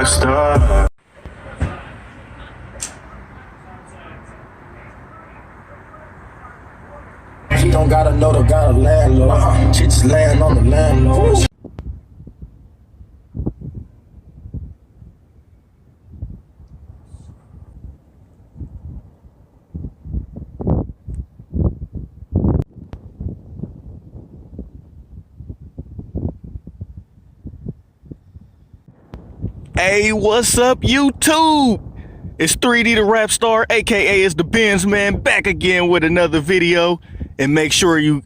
star. He don't gotta know the got a landlord. She just laying on the landlord. Hey, what's up, YouTube? It's 3D the Rap Star, aka it's the Benz Man, back again with another video. And make sure you,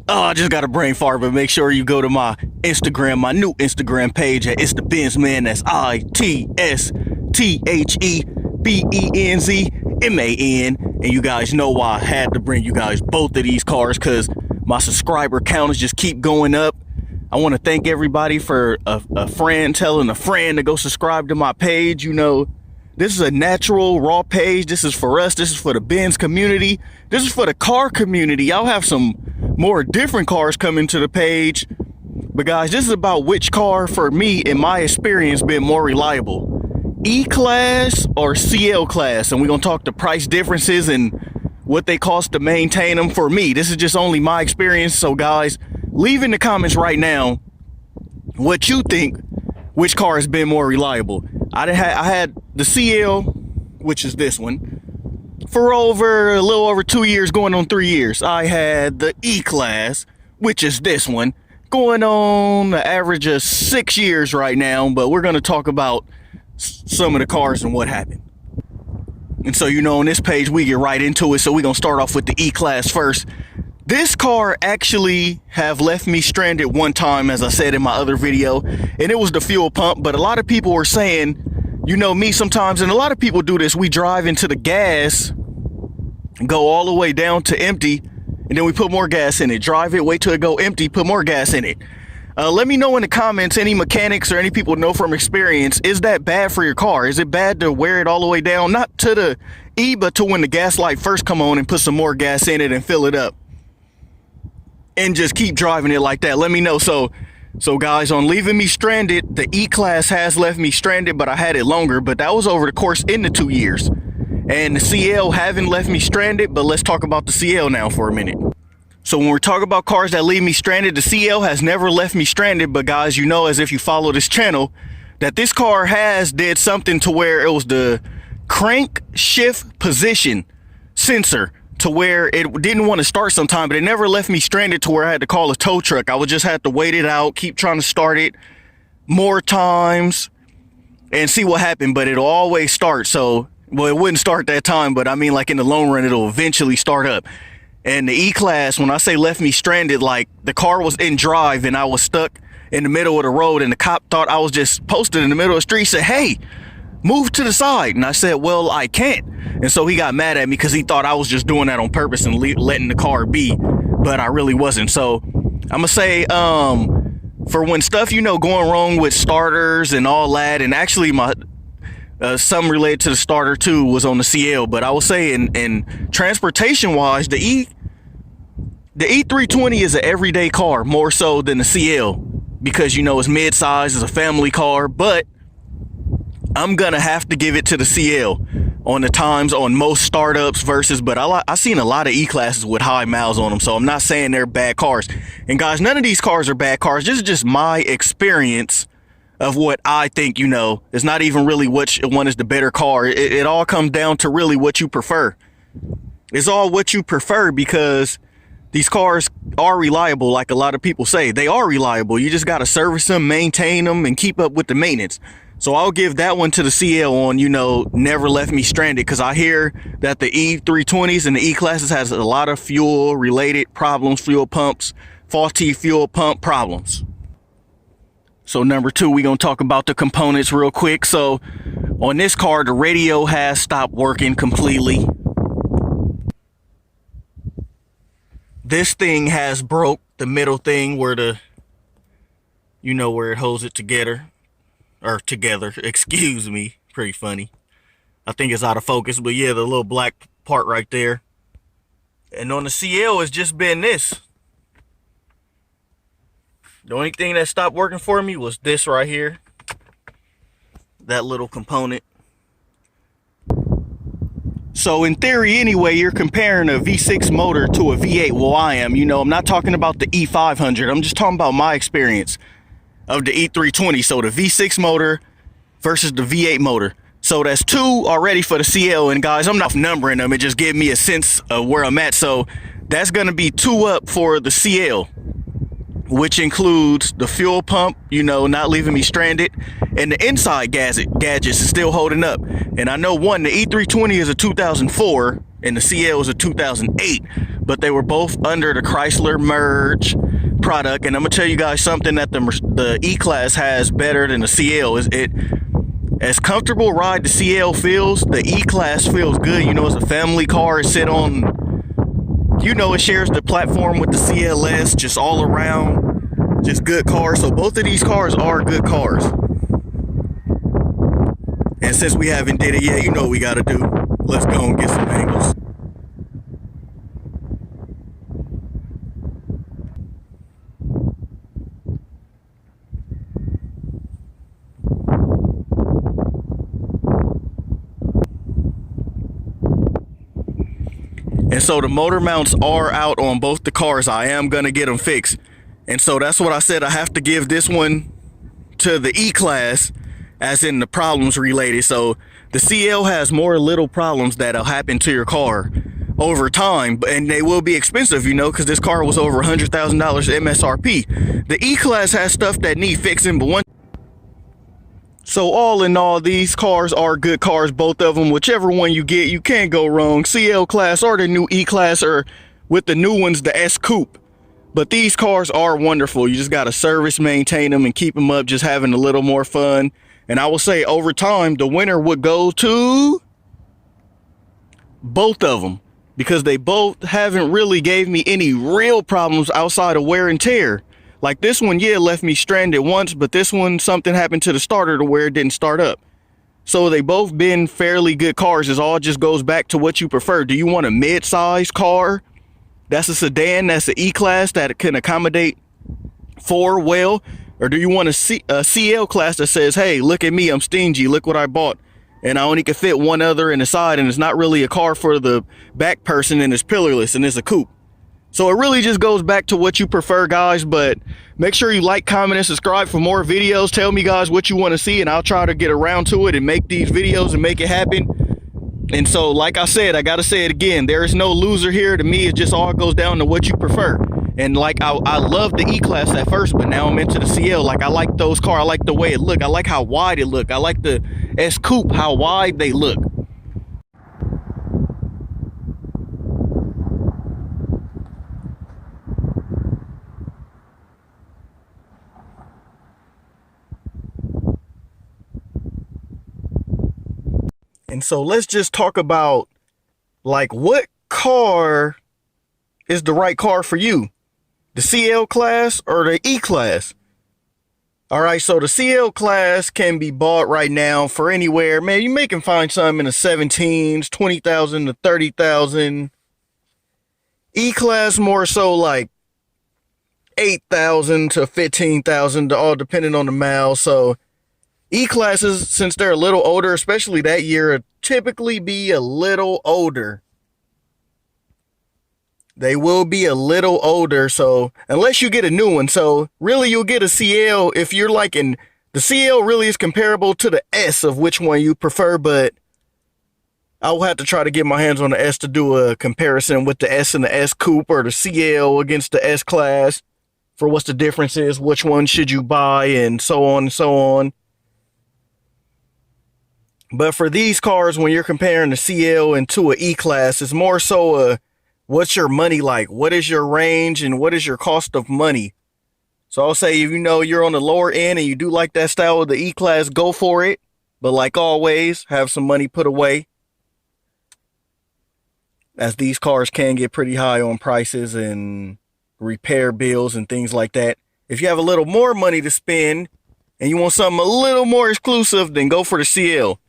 I just got a brain fart, but make sure you go to my Instagram, my new Instagram page at It's the Benz Man. That's ITSTHEBENZMAN. And you guys know why I had to bring you guys both of these cars, because my subscriber counters just keep going up. I want to thank everybody for a friend telling a friend to go subscribe to my page. You know, this is a natural, raw page. This is for us. This is for the Benz community. This is for the car community. I'll have some more different cars coming to the page. But guys, this is about which car, for me, in my experience, been more reliable. E-Class or CL Class. And we're going to talk the price differences and what they cost to maintain them. For me, this is just only my experience. So guys, leave in the comments right now what you think, which car has been more reliable. I had the CL, which is this one, for a little over 2 years, going on 3 years. I had the E-Class, which is this one, going on an average of 6 years right now. But we're going to talk about some of the cars and what happened. And so, you know, on this page, we get right into it. So we're going to start off with the E-Class first. This car actually have left me stranded one time, as I said in my other video, and it was the fuel pump. But a lot of people were saying, you know me sometimes, and a lot of people do this, we drive into the gas, go all the way down to empty, and then we put more gas in it. Drive it, wait till it go empty, put more gas in it. Let me know in the comments, any mechanics or any people know from experience, is that bad for your car? Is it bad to wear it all the way down? Not to the E, but to when the gas light first come on and put some more gas in it and fill it up. And just keep driving it like that. Let me know. So guys, on leaving me stranded, the E-Class has left me stranded, but I had it longer. But that was over the course in the 2 years. And the CL haven't left me stranded, but let's talk about the CL now for a minute. So when we're talking about cars that leave me stranded, the CL has never left me stranded. But guys, you know, as if you follow this channel, that this car did something to where it was the crank shift position sensor, to where it didn't want to start sometime, but it never left me stranded to where I had to call a tow truck. I would just have to wait it out, keep trying to start it more times and see what happened, but it'll always start. So, well, it wouldn't start that time, but I mean, like in the long run, it'll eventually start up. And the E-Class, when I say left me stranded, like the car was in drive and I was stuck in the middle of the road, and the cop thought I was just posted in the middle of the street, said, "Hey, move to the side." And I said, "Well, I can't." And so he got mad at me because he thought I was just doing that on purpose and letting the car be, but I really wasn't. So I'm gonna say, for when stuff, you know, going wrong with starters and all that, and actually my something related to the starter too was on the CL. But I will say in transportation wise, the E320 is an everyday car, more so than the CL, because, you know, it's mid-size, it's a family car. But I'm gonna have to give it to the CL on the times on most startups versus, but I seen a lot of E-Classes with high miles on them, so I'm not saying they're bad cars. And guys, none of these cars are bad cars. This is just my experience of what I think, you know. It's not even really which one is the better car. It all comes down to really what you prefer. It's all what you prefer, because these cars are reliable, like a lot of people say. They are reliable. You just got to service them, maintain them, and keep up with the maintenance. So I'll give that one to the CL on, you know, never left me stranded, because I hear that the E320s and the E-Classes has a lot of fuel related problems, fuel pumps, faulty fuel pump problems. So number two, we're going to talk about the components real quick. So on this car, the radio has stopped working completely. This thing has broke the middle thing where the, you know, where it holds it together. Or together, excuse me. Pretty funny. I think it's out of focus, but yeah, the little black part right there. And on the CL, it's just been this. The only thing that stopped working for me was this right here. that little component. So in theory anyway, you're comparing a V6 motor to a V8. Well, I am, you know, I'm not talking about the E500. I'm just talking about my experience of the E320. So the V6 motor versus the V8 motor. So that's 2 already for the CL. And guys, I'm not numbering them. It just gave me a sense of where I'm at. So that's going to be 2 up for the CL, which includes the fuel pump, you know, not leaving me stranded, and the inside gadgets is still holding up. And I know one, the E320 is a 2004 and the CL is a 2008, but they were both under the Chrysler merge product. And I'm gonna tell you guys something that the E-Class has better than the CL is as comfortable ride the CL feels, the E-Class feels good. You know, it's a family car. It sit on, you know, it shares the platform with the CLS, just all around, just good cars. So both of these cars are good cars. And since we haven't did it yet, you know what we got to do. Let's go and get some angles. And so the motor mounts are out on both the cars. I am going to get them fixed. And so that's what I said. I have to give this one to the E-Class, as in the problems related. So the CL has more little problems that'll happen to your car over time, and they will be expensive, you know, because this car was over $100,000 MSRP. The E-Class has stuff that need fixing, but one. So all in all, these cars are good cars, both of them. Whichever one you get, you can't go wrong. CL Class or the new E-Class, or with the new ones, the S Coupe. But these cars are wonderful. You just got to service, maintain them, and keep them up, just having a little more fun. And I will say, over time, the winner would go to both of them, because they both haven't really gave me any real problems outside of wear and tear. Like this one, yeah, left me stranded once, but this one, something happened to the starter to where it didn't start up. So they both been fairly good cars. It all just goes back to what you prefer. Do you want a mid-size car that's a sedan, that's an E-Class that can accommodate 4 well? Or do you want a CL Class that says, hey, look at me, I'm stingy, look what I bought, and I only can fit one other in the side, and it's not really a car for the back person, and it's pillarless, and it's a coupe. So it really just goes back to what you prefer, guys. But make sure you like, comment, and subscribe for more videos. Tell me, guys, what you want to see, and I'll try to get around to it and make these videos and make it happen. And so, like I said, I got to say it again. There is no loser here. To me, it just all goes down to what you prefer. And like, I love the E-Class at first, but now I'm into the CL. Like, I like those cars. I like the way it look. I like how wide it look. I like the S Coupe, how wide they look. And so let's just talk about, like, what car is the right car for you? The CL Class or the E-Class? All right, so the CL Class can be bought right now for anywhere. Man, you may can find some in the 17s, 20,000 to 30,000. E-Class more so like 8,000 to 15,000, all depending on the miles. So E-Classes, since they're a little older, especially that year, typically be a little older. They will be a little older, so unless you get a new one. So really, you'll get a CL if you're liking the CL. Really is comparable to the S, of which one you prefer, but I will have to try to get my hands on the S to do a comparison with the S and the S Coupe, or the CL against the S Class, for what's the difference is, which one should you buy, and so on and so on. But for these cars, when you're comparing the CL into an E-Class, it's more so a, what's your money like? What is your range, and what is your cost of money? So I'll say, if you know you're on the lower end and you do like that style of the E-Class, go for it. But like always, have some money put away, as these cars can get pretty high on prices and repair bills and things like that. If you have a little more money to spend and you want something a little more exclusive, then go for the CL.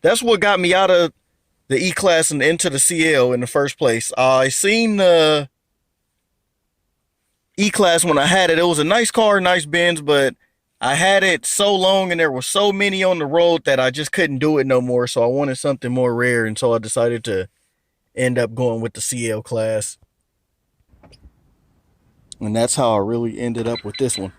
That's what got me out of the E-Class and into the CL in the first place. I seen the E-Class when I had it. It was a nice car, nice Benz, but I had it so long and there were so many on the road that I just couldn't do it no more. So I wanted something more rare, and so I decided to end up going with the CL class. And that's how I really ended up with this one.